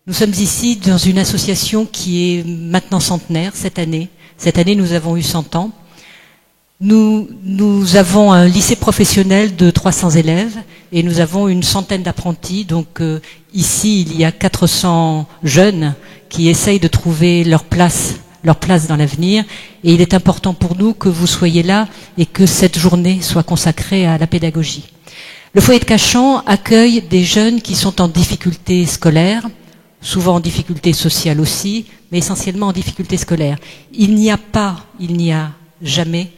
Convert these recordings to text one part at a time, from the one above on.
Nous sommes ici dans une association qui est maintenant centenaire cette année. Cette année, nous avons eu 100 ans. Nous avons un lycée professionnel de 300 élèves et nous avons une centaine d'apprentis. Donc ici, il y a 400 jeunes qui essayent de trouver leur place dans l'avenir. Et il est important pour nous que vous soyez là et que cette journée soit consacrée à la pédagogie. Le foyer de Cachan accueille des jeunes qui sont en difficulté scolaire, souvent en difficulté sociale aussi, mais essentiellement en difficulté scolaire. Il n'y a jamais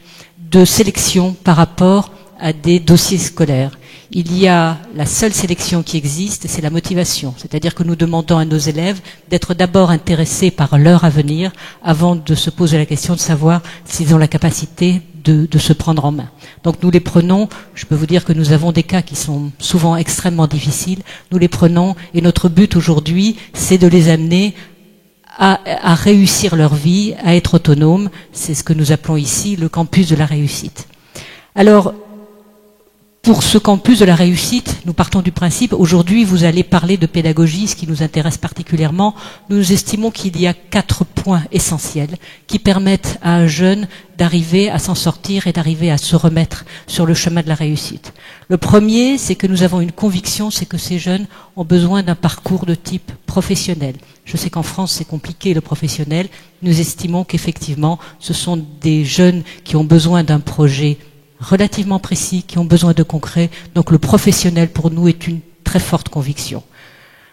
de sélection par rapport à des dossiers scolaires. Il y a la seule sélection qui existe, c'est la motivation. C'est-à-dire que nous demandons à nos élèves d'être d'abord intéressés par leur avenir avant de se poser la question de savoir s'ils ont la capacité de se prendre en main. Donc nous les prenons, je peux vous dire que nous avons des cas qui sont souvent extrêmement difficiles, nous les prenons et notre but aujourd'hui, c'est de les amener à réussir leur vie, à être autonomes. C'est ce que nous appelons ici le campus de la réussite. Alors, pour ce campus de la réussite, nous partons du principe, aujourd'hui vous allez parler de pédagogie, ce qui nous intéresse particulièrement. Nous estimons qu'il y a 4 points essentiels qui permettent à un jeune d'arriver à s'en sortir et d'arriver à se remettre sur le chemin de la réussite. Le premier, c'est que nous avons une conviction, c'est que ces jeunes ont besoin d'un parcours de type professionnel. Je sais qu'en France c'est compliqué le professionnel, nous estimons qu'effectivement ce sont des jeunes qui ont besoin d'un projet relativement précis, qui ont besoin de concret. Donc le professionnel pour nous est une très forte conviction.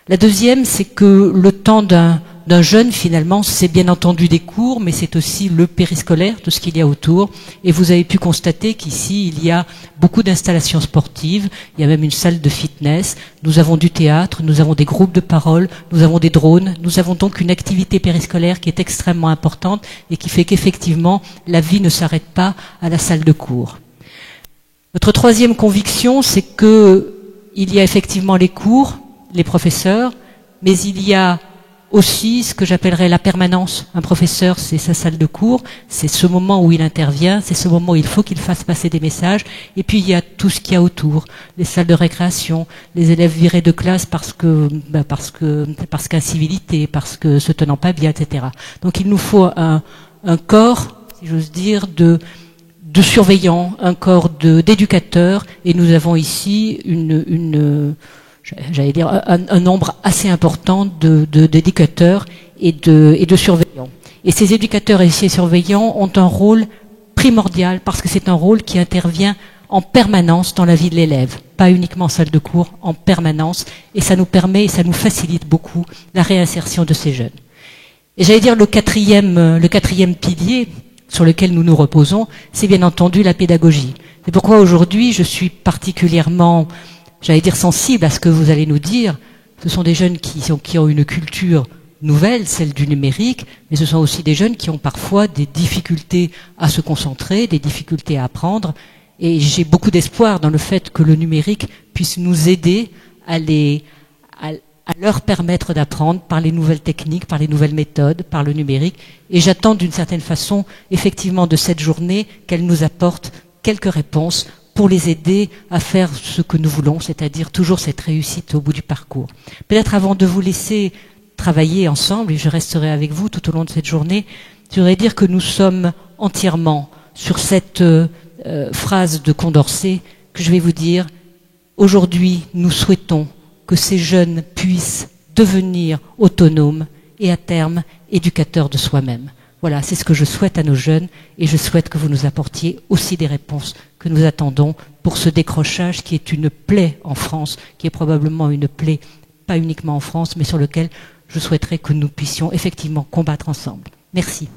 La deuxième, c'est que le temps d'un jeune, finalement, c'est bien entendu des cours, mais c'est aussi le périscolaire, tout ce qu'il y a autour. Et vous avez pu constater qu'ici, il y a beaucoup d'installations sportives, il y a même une salle de fitness, nous avons du théâtre, nous avons des groupes de parole, nous avons des drones, nous avons donc une activité périscolaire qui est extrêmement importante et qui fait qu'effectivement, la vie ne s'arrête pas à la salle de cours. Notre troisième conviction, c'est que il y a effectivement les cours, les professeurs, mais il y a aussi ce que j'appellerais la permanence. Un professeur, c'est sa salle de cours, c'est ce moment où il intervient, c'est ce moment où il faut qu'il fasse passer des messages, et puis il y a tout ce qu'il y a autour, les salles de récréation, les élèves virés de classe parce qu'incivilité, parce que se tenant pas bien, etc. Donc il nous faut un corps, si j'ose dire, de surveillants, un corps d'éducateurs, et nous avons ici j'allais dire un nombre assez important d'éducateurs et de surveillants. Et ces éducateurs et ces surveillants ont un rôle primordial parce que c'est un rôle qui intervient en permanence dans la vie de l'élève, pas uniquement en salle de cours, en permanence, et ça nous permet et ça nous facilite beaucoup la réinsertion de ces jeunes. Et j'allais dire le quatrième pilier sur lequel nous nous reposons, c'est bien entendu la pédagogie. C'est pourquoi aujourd'hui je suis particulièrement, j'allais dire, sensible à ce que vous allez nous dire. Ce sont des jeunes qui ont une culture nouvelle, celle du numérique, mais ce sont aussi des jeunes qui ont parfois des difficultés à se concentrer, des difficultés à apprendre, et j'ai beaucoup d'espoir dans le fait que le numérique puisse nous aider à leur permettre d'apprendre par les nouvelles techniques, par les nouvelles méthodes, par le numérique. Et j'attends d'une certaine façon, effectivement, de cette journée qu'elle nous apporte quelques réponses pour les aider à faire ce que nous voulons, c'est-à-dire toujours cette réussite au bout du parcours. Peut-être avant de vous laisser travailler ensemble, et je resterai avec vous tout au long de cette journée, je voudrais dire que nous sommes entièrement sur cette phrase de Condorcet que je vais vous dire. Aujourd'hui, nous souhaitons que ces jeunes puissent devenir autonomes et à terme éducateurs de soi-même. Voilà, c'est ce que je souhaite à nos jeunes et je souhaite que vous nous apportiez aussi des réponses que nous attendons pour ce décrochage qui est une plaie en France, qui est probablement une plaie pas uniquement en France, mais sur lequel je souhaiterais que nous puissions effectivement combattre ensemble. Merci.